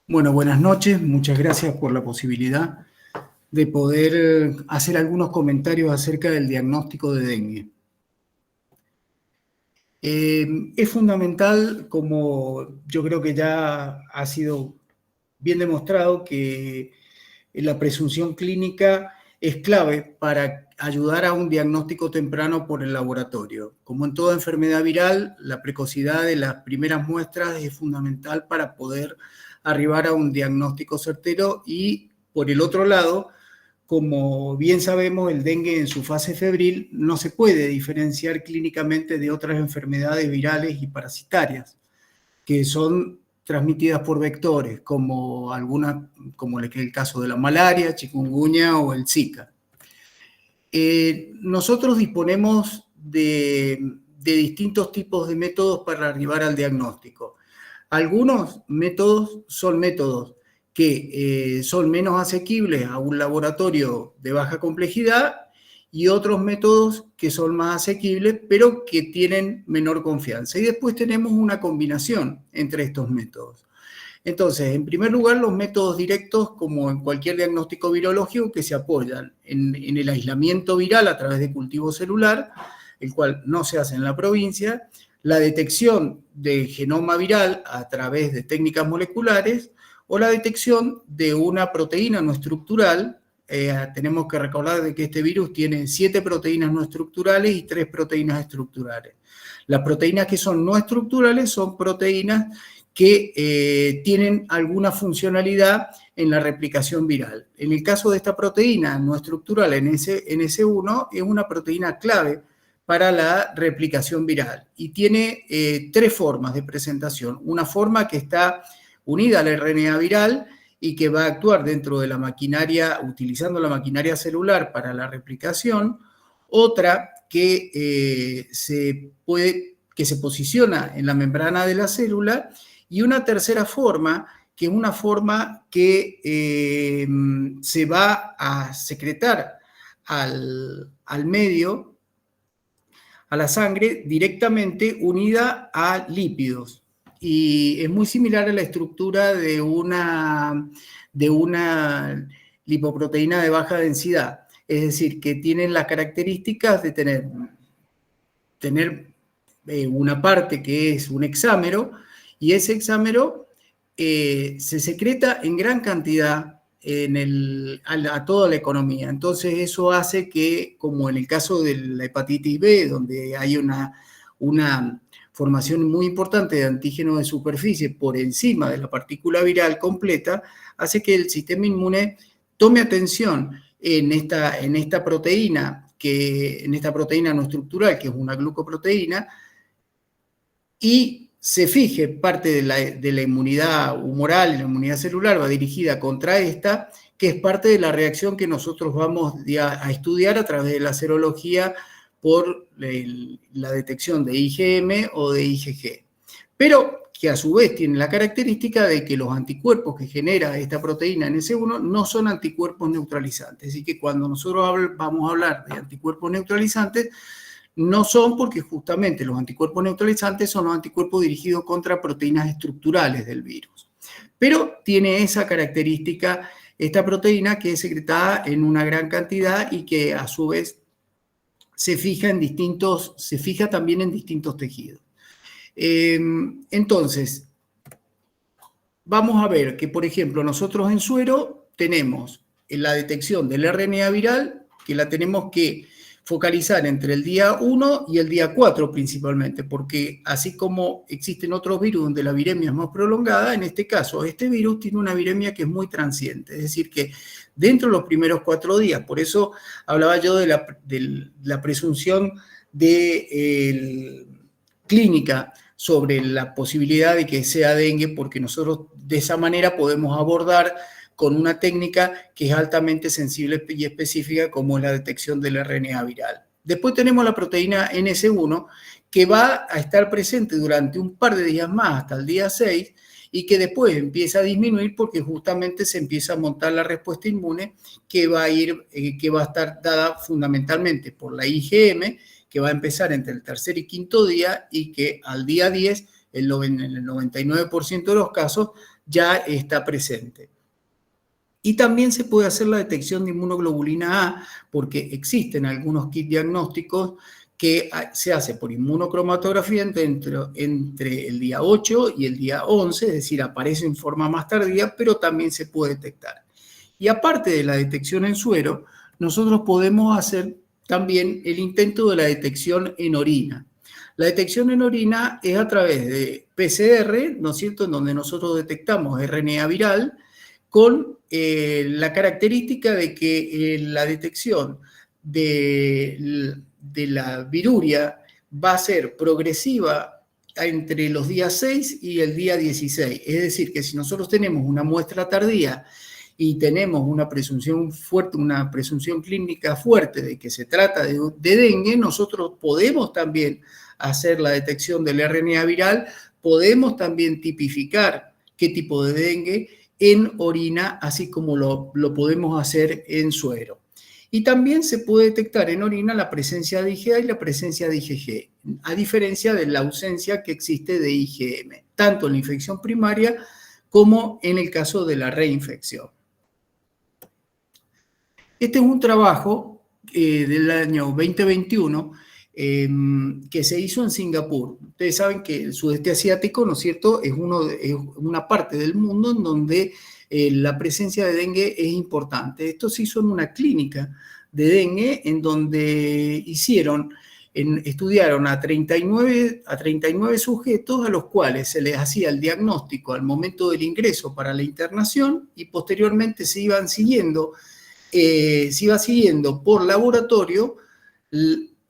Bueno, buenas noches. Muchas gracias por la posibilidad de poder hacer algunos comentarios acerca del diagnóstico de dengue. Es fundamental, como yo creo que ya ha sido bien demostrado, que la presunción clínica es clave para ayudar a un diagnóstico temprano por el laboratorio. Como en toda enfermedad viral, la precocidad de las primeras muestras es fundamental para poder arribar a un diagnóstico certero y, por el otro lado, como bien sabemos, el dengue en su fase febril no se puede diferenciar clínicamente de otras enfermedades virales y parasitarias, que son transmitidas por vectores, como el caso de la malaria, chikungunya o el Zika. Nosotros disponemos de distintos tipos de métodos para arribar al diagnóstico. Algunos métodos son métodos que son menos asequibles a un laboratorio de baja complejidad y otros métodos que son más asequibles, pero que tienen menor confianza. Y después tenemos una combinación entre estos métodos. Entonces, en primer lugar, los métodos directos, como en cualquier diagnóstico virológico, que se apoyan en el aislamiento viral a través de cultivo celular, el cual no se hace en la provincia, la detección del genoma viral a través de técnicas moleculares o la detección de una proteína no estructural. Tenemos que recordar de que este virus tiene 7 proteínas no estructurales y 3 proteínas estructurales. Las proteínas que son no estructurales son proteínas que tienen alguna funcionalidad en la replicación viral. En el caso de esta proteína no estructural NS1, es una proteína clave para la replicación viral y tiene 3 formas de presentación. Una forma que está unida al RNA viral y que va a actuar dentro de la maquinaria, utilizando la maquinaria celular para la replicación. Otra que se posiciona en la membrana de la célula, y una tercera forma, que es una forma que se va a secretar al medio, a la sangre, directamente unida a lípidos. Y es muy similar a la estructura de una lipoproteína de baja densidad. Es decir, que tienen las características de tener una parte que es un hexámero, y ese hexámero se secreta en gran cantidad a toda la economía. Entonces eso hace que, como en el caso de la hepatitis B, donde hay una formación muy importante de antígenos de superficie por encima de la partícula viral completa, hace que el sistema inmune tome atención en esta proteína no estructural, que es una glucoproteína, y se fije parte de la inmunidad humoral y la inmunidad celular va dirigida contra esta, que es parte de la reacción que nosotros vamos a estudiar a través de la serología por la detección de IgM o de IgG. Pero que a su vez tiene la característica de que los anticuerpos que genera esta proteína NS1 no son anticuerpos neutralizantes. Así que cuando nosotros vamos a hablar de anticuerpos neutralizantes, no son, porque justamente los anticuerpos neutralizantes son los anticuerpos dirigidos contra proteínas estructurales del virus. Pero tiene esa característica esta proteína, que es secretada en una gran cantidad y que a su vez se fija también en distintos tejidos. Entonces, vamos a ver que, por ejemplo, nosotros en suero tenemos la detección del RNA viral, que la tenemos que focalizar entre el día 1 y el día 4 principalmente, porque así como existen otros virus donde la viremia es más prolongada, en este caso este virus tiene una viremia que es muy transiente, es decir, que dentro de los primeros 4 días, por eso hablaba yo de la presunción clínica sobre la posibilidad de que sea dengue, porque nosotros de esa manera podemos abordar con una técnica que es altamente sensible y específica, como es la detección del RNA viral. Después tenemos la proteína NS1, que va a estar presente durante un par de días más, hasta el día 6, y que después empieza a disminuir porque justamente se empieza a montar la respuesta inmune, que va a estar dada fundamentalmente por la IgM, que va a empezar entre el tercer y quinto día, y que al día 10, en el 99% de los casos, ya está presente. Y también se puede hacer la detección de inmunoglobulina A, porque existen algunos kits diagnósticos que se hace por inmunocromatografía entre el día 8 y el día 11, es decir, aparece en forma más tardía, pero también se puede detectar. Y aparte de la detección en suero, nosotros podemos hacer también el intento de la detección en orina. La detección en orina es a través de PCR, ¿no es cierto?, en donde nosotros detectamos RNA viral, con la característica de que la detección de la viruria va a ser progresiva entre los días 6 y el día 16. Es decir, que si nosotros tenemos una muestra tardía y tenemos una presunción fuerte, una presunción clínica fuerte de que se trata de dengue, nosotros podemos también hacer la detección del RNA viral, podemos también tipificar qué tipo de dengue en orina, así como lo podemos hacer en suero. Y también se puede detectar en orina la presencia de IgA y la presencia de IgG, a diferencia de la ausencia que existe de IgM, tanto en la infección primaria como en el caso de la reinfección. Este es un trabajo del año 2021 que se hizo en Singapur. Ustedes saben que el sudeste asiático, ¿no es cierto?, es una parte del mundo en donde la presencia de dengue es importante. Esto se hizo en una clínica de dengue en donde estudiaron a 39 sujetos a los cuales se les hacía el diagnóstico al momento del ingreso para la internación y posteriormente se iba siguiendo por laboratorio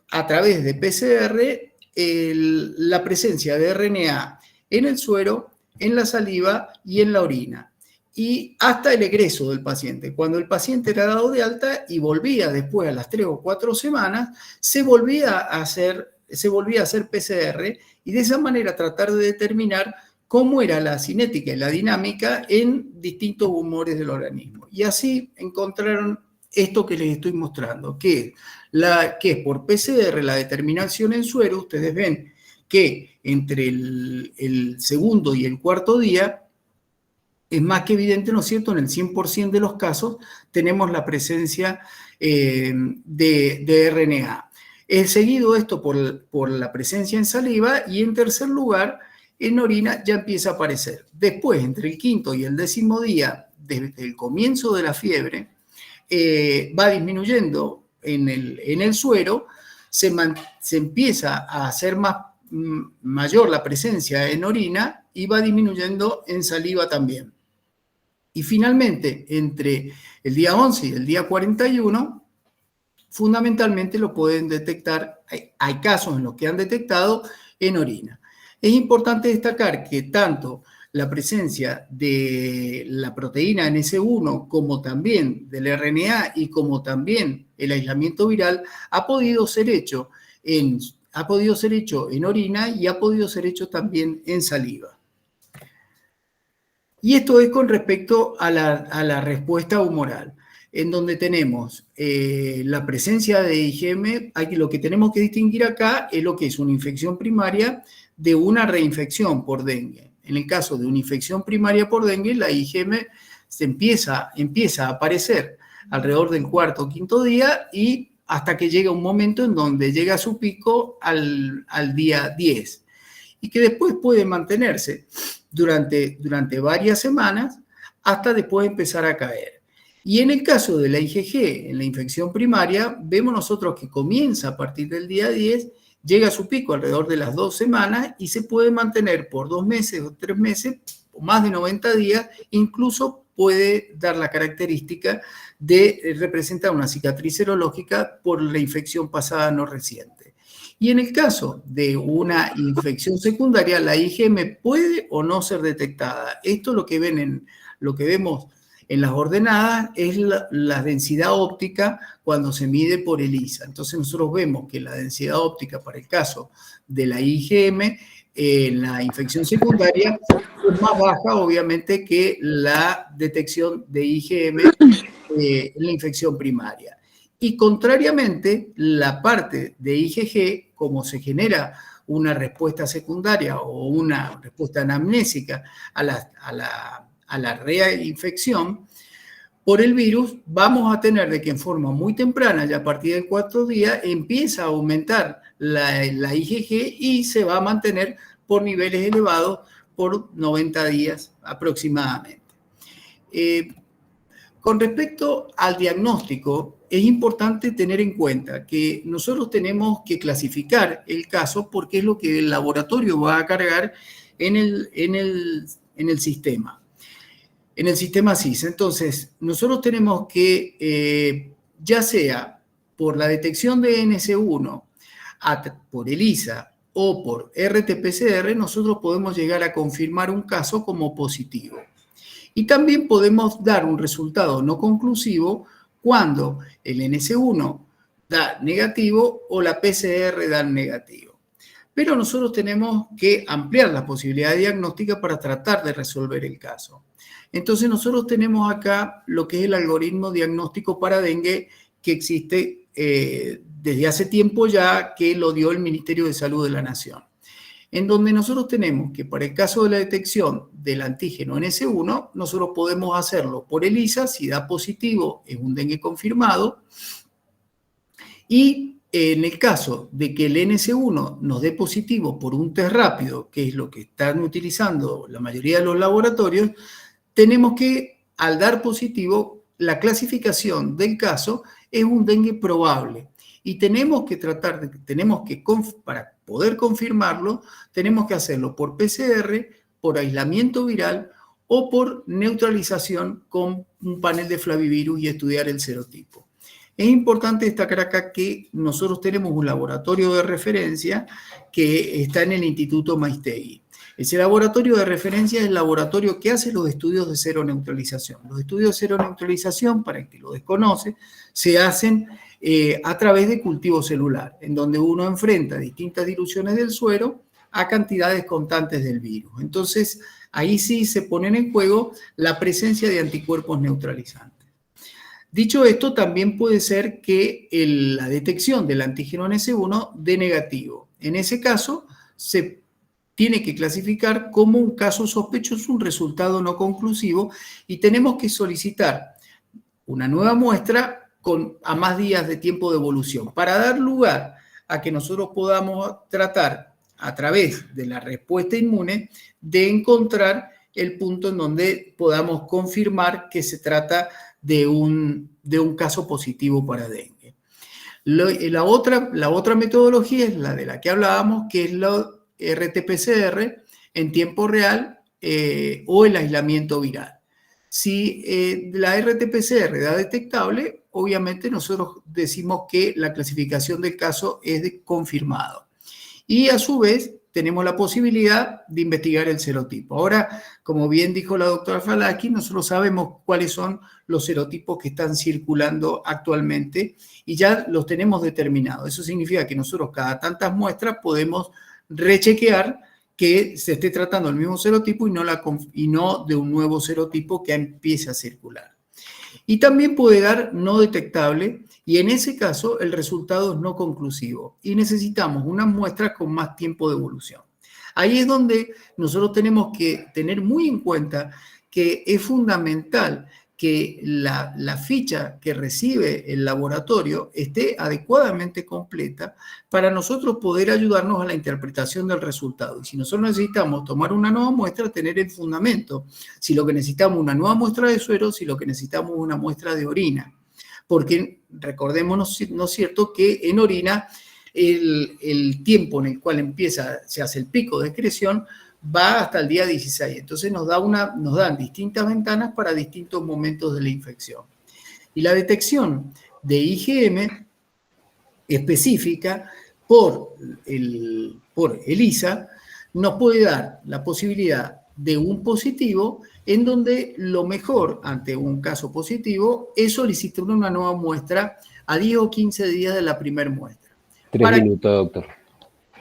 a través de PCR la presencia de RNA en el suero, en la saliva y en la orina. Y hasta el egreso del paciente. Cuando el paciente era dado de alta y volvía después a las 3 o 4 semanas, se volvía a hacer PCR y de esa manera tratar de determinar cómo era la cinética y la dinámica en distintos humores del organismo. Y así encontraron esto que les estoy mostrando, que es por PCR la determinación en suero. Ustedes ven que entre el segundo y el cuarto día es más que evidente, ¿no es cierto?, en el 100% de los casos tenemos la presencia de RNA. Es seguido esto por la presencia en saliva y en tercer lugar, en orina ya empieza a aparecer. Después, entre el quinto y el 10º día, desde el comienzo de la fiebre, va disminuyendo en el suero, se empieza a hacer mayor la presencia en orina y va disminuyendo en saliva también. Y finalmente, entre el día 11 y el día 41, fundamentalmente lo pueden detectar, hay casos en los que han detectado en orina. Es importante destacar que tanto la presencia de la proteína NS1 como también del RNA y como también el aislamiento viral ha podido ser hecho en orina y ha podido ser hecho también en saliva. Y esto es con respecto a la respuesta humoral, en donde tenemos la presencia de IgM. Lo que tenemos que distinguir acá es lo que es una infección primaria de una reinfección por dengue. En el caso de una infección primaria por dengue, la IgM empieza a aparecer alrededor del cuarto o quinto día y hasta que llega un momento en donde llega a su pico al día 10 y que después puede mantenerse durante varias semanas hasta después empezar a caer. Y en el caso de la IgG, en la infección primaria, vemos nosotros que comienza a partir del día 10, llega a su pico alrededor de las 2 semanas y se puede mantener por 2 meses o 3 meses o más de 90 días, incluso puede dar la característica de representar una cicatriz serológica por la infección pasada no reciente. Y en el caso de una infección secundaria, la IgM puede o no ser detectada. Esto lo que vemos en las ordenadas es la densidad óptica cuando se mide por ELISA. Entonces nosotros vemos que la densidad óptica para el caso de la IgM en la infección secundaria es más baja, obviamente, que la detección de IgM en la infección primaria. Y contrariamente, la parte de IgG, como se genera una respuesta secundaria o una respuesta anamnésica a la reinfección por el virus, vamos a tener de que en forma muy temprana, ya a partir del 4 días, empieza a aumentar la IgG y se va a mantener por niveles elevados por 90 días aproximadamente. Con respecto al diagnóstico, es importante tener en cuenta que nosotros tenemos que clasificar el caso porque es lo que el laboratorio va a cargar en el sistema. En el sistema SIS. Entonces, nosotros tenemos que, ya sea por la detección de NS1, por ELISA o por RT-PCR, nosotros podemos llegar a confirmar un caso como positivo. Y también podemos dar un resultado no conclusivo cuando el NS1 da negativo o la PCR da negativo. Pero nosotros tenemos que ampliar la posibilidad diagnóstica para tratar de resolver el caso. Entonces nosotros tenemos acá lo que es el algoritmo diagnóstico para dengue que existe desde hace tiempo ya, que lo dio el Ministerio de Salud de la Nación, en donde nosotros tenemos que para el caso de la detección del antígeno NS1, nosotros podemos hacerlo por ELISA, si da positivo es un dengue confirmado, y en el caso de que el NS1 nos dé positivo por un test rápido, que es lo que están utilizando la mayoría de los laboratorios, tenemos que, al dar positivo, la clasificación del caso es un dengue probable. Y tenemos que para poder confirmarlo, tenemos que hacerlo por PCR, por aislamiento viral o por neutralización con un panel de flavivirus y estudiar el serotipo. Es importante destacar acá que nosotros tenemos un laboratorio de referencia que está en el Instituto Maiztegui. Ese laboratorio de referencia es el laboratorio que hace los estudios de seroneutralización. Los estudios de seroneutralización, para el que lo desconoce, se hacen a través de cultivo celular, en donde uno enfrenta distintas diluciones del suero a cantidades constantes del virus. Entonces, ahí sí se ponen en juego la presencia de anticuerpos neutralizantes. Dicho esto, también puede ser que la detección del antígeno NS1 dé negativo. En ese caso, se tiene que clasificar como un caso sospechoso, un resultado no conclusivo, y tenemos que solicitar una nueva muestra a más días de tiempo de evolución, para dar lugar a que nosotros podamos tratar a través de la respuesta inmune de encontrar el punto en donde podamos confirmar que se trata de un caso positivo para dengue. La otra metodología es la de la que hablábamos, que es la RT-PCR en tiempo real o el aislamiento viral. Si la RT-PCR da detectable, obviamente nosotros decimos que la clasificación del caso es de confirmado. Y a su vez tenemos la posibilidad de investigar el serotipo. Ahora, como bien dijo la doctora Falaki, nosotros sabemos cuáles son los serotipos que están circulando actualmente y ya los tenemos determinados. Eso significa que nosotros cada tantas muestras podemos rechequear que se esté tratando el mismo serotipo y no de un nuevo serotipo que empiece a circular. Y también puede dar no detectable, y en ese caso el resultado es no conclusivo y necesitamos unas muestras con más tiempo de evolución. Ahí es donde nosotros tenemos que tener muy en cuenta que es fundamental que la ficha que recibe el laboratorio esté adecuadamente completa para nosotros poder ayudarnos a la interpretación del resultado. Y si nosotros necesitamos tomar una nueva muestra, tener el fundamento. Si lo que necesitamos es una nueva muestra de suero, si lo que necesitamos es una muestra de orina. Porque recordémonos, ¿no es cierto?, que en orina el tiempo en el cual se hace el pico de excreción va hasta el día 16. Entonces nos dan distintas ventanas para distintos momentos de la infección. Y la detección de IgM específica por ELISA nos puede dar la posibilidad de un positivo, en donde lo mejor ante un caso positivo es solicitar una nueva muestra a 10 o 15 días de la primera muestra. 3 minutos, doctor.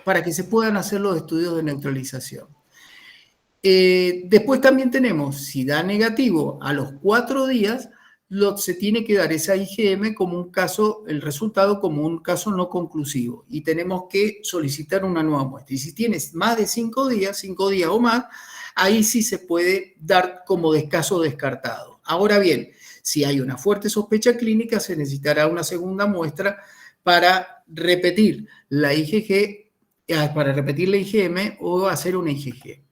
Para que se puedan hacer los estudios de neutralización. Después también tenemos, si da negativo a los 4 días, se tiene que dar esa IgM como un caso, el resultado como un caso no conclusivo y tenemos que solicitar una nueva muestra. Y si tienes más de 5 días o más, ahí sí se puede dar como caso descartado. Ahora bien, si hay una fuerte sospecha clínica, se necesitará una segunda muestra para repetir la IgG, para repetir la IgM o hacer una IgG.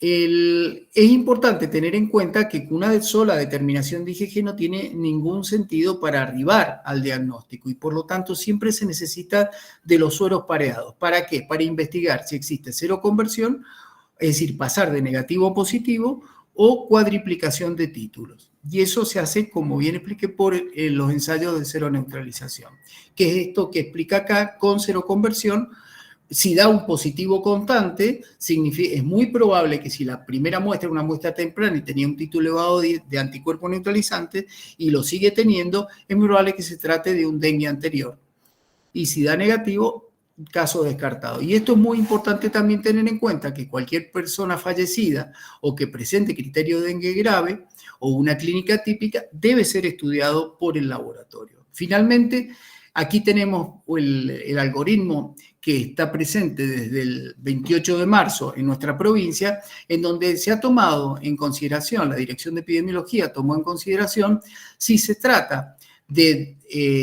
Es importante tener en cuenta que una sola determinación de IgG no tiene ningún sentido para arribar al diagnóstico y por lo tanto siempre se necesita de los sueros pareados. ¿Para qué? Para investigar si existe seroconversión, es decir, pasar de negativo a positivo o cuadriplicación de títulos. Y eso se hace, como bien expliqué, por los ensayos de seroneutralización, que es esto que explica acá con seroconversión. Si da un positivo constante, es muy probable que si la primera muestra era una muestra temprana y tenía un título elevado de anticuerpos neutralizantes y lo sigue teniendo, es muy probable que se trate de un dengue anterior. Y si da negativo, caso descartado. Y esto es muy importante también tener en cuenta que cualquier persona fallecida o que presente criterio de dengue grave o una clínica típica debe ser estudiado por el laboratorio. Finalmente, aquí tenemos el algoritmo que está presente desde el 28 de marzo en nuestra provincia, en donde se ha tomado en consideración, la Dirección de Epidemiología tomó en consideración si se trata de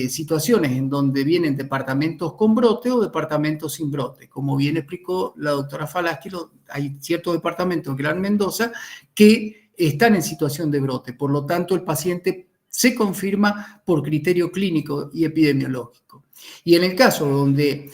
situaciones en donde vienen departamentos con brote o departamentos sin brote. Como bien explicó la doctora Falaschi, hay ciertos departamentos en Gran Mendoza que están en situación de brote, por lo tanto el paciente se confirma por criterio clínico y epidemiológico. Y en el caso donde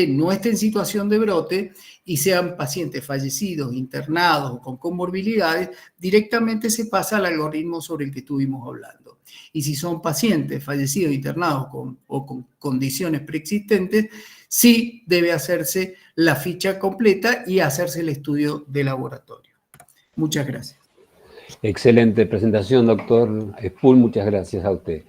no esté en situación de brote y sean pacientes fallecidos, internados o con comorbilidades, directamente se pasa al algoritmo sobre el que estuvimos hablando. Y si son pacientes fallecidos, internados o con condiciones preexistentes, sí debe hacerse la ficha completa y hacerse el estudio de laboratorio. Muchas gracias. Excelente presentación, doctor Spull. Muchas gracias a usted.